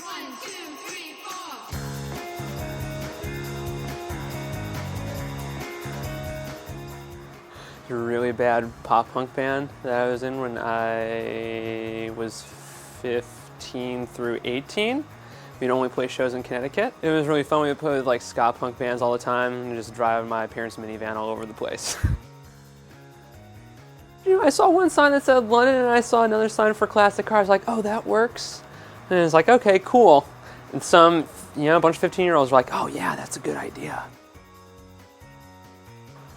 1, 2, 3, 4. A really bad pop punk band that I was in when I was 15 through 18. We'd only play shows in Connecticut. It was really fun. We would play with like ska punk bands all the time and just drive my parents' minivan all over the place. You know, I saw one sign that said London and I saw another sign for classic cars. Like, oh, that works. And it's like, okay, cool. And some, a bunch of 15-year-olds were like, oh yeah, that's a good idea.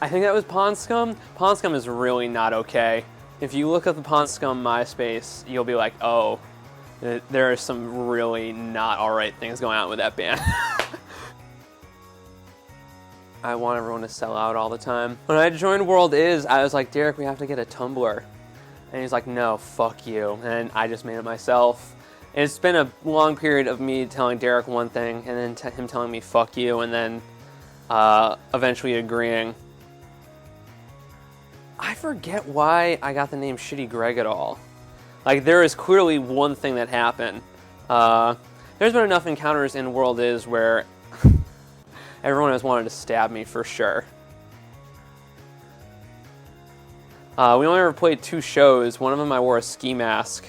I think that was Pond Scum. Pond Scum is really not okay. If you look up the Pond Scum MySpace, you'll be like, oh, there are some really not alright things going on with that band. I want everyone to sell out all the time. When I joined World Is, I was like, Derek, we have to get a Tumblr. And he's like, no, fuck you. And I just made it myself. And it's been a long period of me telling Derek one thing, and then him telling me fuck you, and then eventually agreeing. I forget why I got the name Shitty Greg at all. Like, there is clearly one thing that happened. There's been enough encounters in World Is where everyone has wanted to stab me for sure. We only ever played 2 shows. One of them I wore a ski mask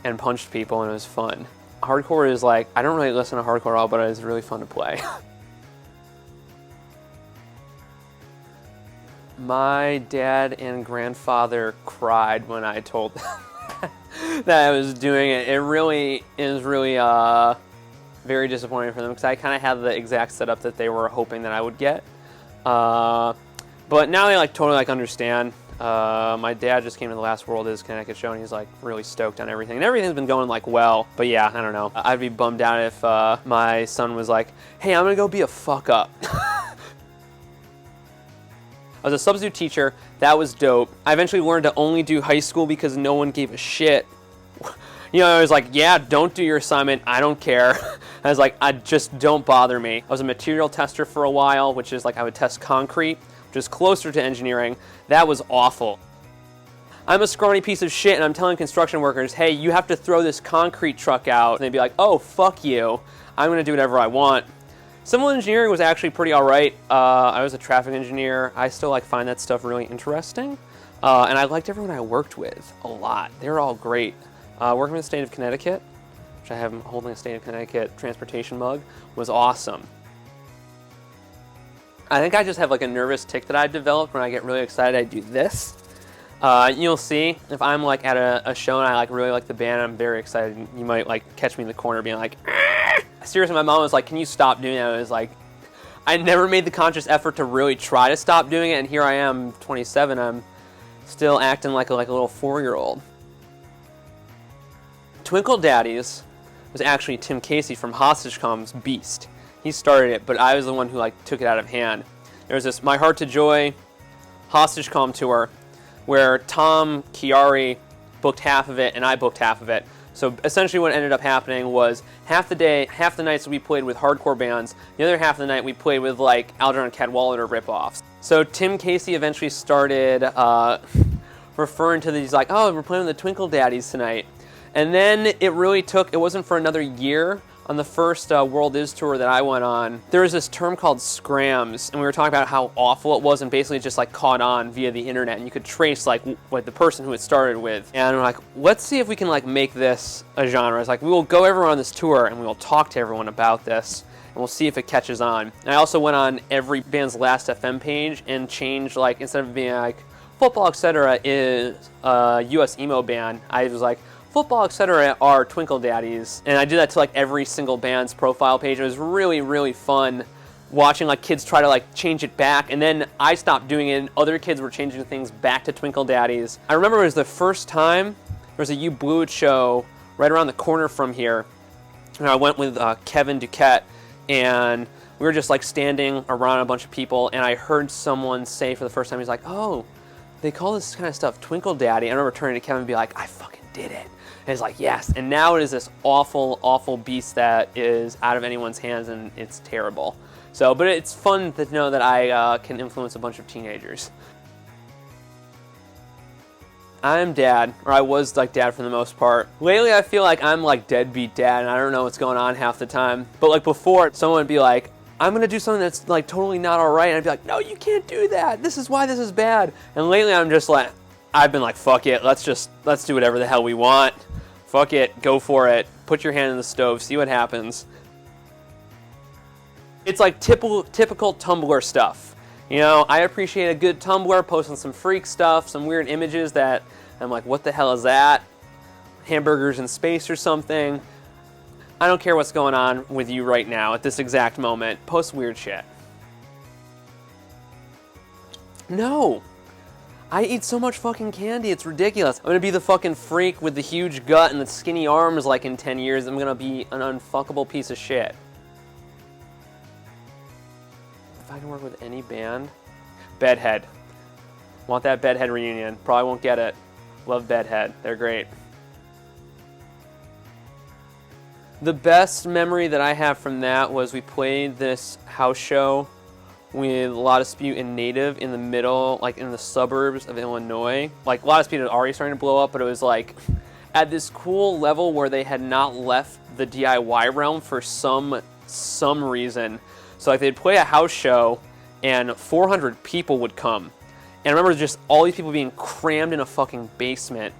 and punched people, and it was fun. Hardcore is like, I don't really listen to hardcore at all, but it is really fun to play. My dad and grandfather cried when I told them that I was doing it. It was really very disappointing for them because I kind of had the exact setup that they were hoping that I would get. But now they totally understand. My dad just came to the last World Is Connecticut show and he's really stoked on everything. And everything's been going well. But yeah, I don't know. I'd be bummed out if my son was like, hey, I'm gonna go be a fuck up. I was a substitute teacher. That was dope. I eventually learned to only do high school because no one gave a shit. I was like, yeah, don't do your assignment. I don't care. I was like, just don't bother me. I was a material tester for a while, which is I would test concrete, which is closer to engineering. That was awful. I'm a scrawny piece of shit and I'm telling construction workers, hey, you have to throw this concrete truck out. And they'd be like, oh, fuck you. I'm gonna do whatever I want. Civil engineering was actually pretty alright. I was a traffic engineer. I still find that stuff really interesting. And I liked everyone I worked with a lot. They were all great. Working with the state of Connecticut, which I have holding a state of Connecticut transportation mug, was awesome. I think I just have a nervous tic that I've developed. When I get really excited, I do this. You'll see if I'm at a show and I really like the band, I'm very excited. You might catch me in the corner being like, Argh! Seriously, my mom was like, can you stop doing that? I was like, I never made the conscious effort to really try to stop doing it, and here I am, 27, I'm still acting like a little 4-year-old. Twinkle Daddies was actually Tim Casey from HostageCom's Beast. He started it, but I was the one who took it out of hand. There was this My Heart to Joy HostageCom tour where Tom Chiari booked half of it and I booked half of it. So essentially what ended up happening was half the nights we played with hardcore bands, the other half of the night we played with Algernon Cadwallader ripoffs. So Tim Casey eventually started referring to these oh, we're playing with the Twinkle Daddies tonight. And then it wasn't for another year. On the first World Is tour that I went on, there was this term called scrams, and we were talking about how awful it was, and basically it just caught on via the internet, and you could trace what the person who it started with. And we're like, let's see if we can make this a genre. It's we will go everywhere on this tour, and we will talk to everyone about this, and we'll see if it catches on. And I also went on every band's Last FM page and changed instead of being Football Etc. is a US emo band, I was Football Etc. are Twinkle Daddies, and I did that to every single band's profile page. It was really, really fun watching kids try to change it back, and then I stopped doing it and other kids were changing things back to Twinkle Daddies. I remember it was the first time there was a You Blew It show right around the corner from here, and I went with Kevin Duquette, and we were just standing around a bunch of people, and I heard someone say for the first time, he's like, oh, they call this kind of stuff Twinkle Daddy. I remember turning to Kevin and be like, I fucking did it. And it's yes. And now it is this awful, awful beast that is out of anyone's hands, and it's terrible. So, but it's fun to know that I can influence a bunch of teenagers. I'm dad, or I was like dad for the most part. Lately I feel like I'm like deadbeat dad and I don't know what's going on half the time. But like before, someone would be like, I'm gonna do something that's like totally not alright, and I'd be like, no, you can't do that. This is why this is bad. And lately I'm just like, I've been like, fuck it, let's do whatever the hell we want. Fuck it, go for it. Put your hand in the stove, see what happens. It's like typical Tumblr stuff. You know, I appreciate a good Tumblr, posting some freak stuff, some weird images that I'm like, what the hell is that? Hamburgers in space or something. I don't care what's going on with you right now at this exact moment. Post weird shit. No. I eat so much fucking candy, it's ridiculous. I'm gonna be the fucking freak with the huge gut and the skinny arms like in 10 years. I'm gonna be an unfuckable piece of shit. If I can work with any band. Bedhead. Want that Bedhead reunion. Probably won't get it. Love Bedhead. They're great. The best memory that I have from that was we played this house show with La Dispute and Native in the middle, like in the suburbs of Illinois. Like La Dispute had already starting to blow up, but it was like at this cool level where they had not left the DIY realm for some reason. So like they'd play a house show and 400 people would come. And I remember just all these people being crammed in a fucking basement.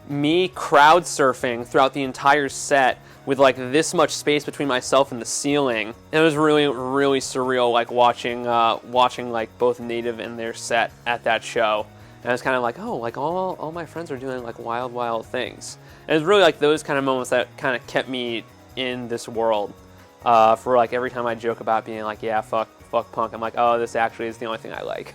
Me crowd surfing throughout the entire set with like this much space between myself and the ceiling. And it was really, really surreal, like watching like both Native and their set at that show. And I was kind of like, oh, like all my friends are doing like wild things. And it was really like those kind of moments that kind of kept me in this world. For like every time I joke about being like, yeah, fuck punk, I'm like, oh, this actually is the only thing I like.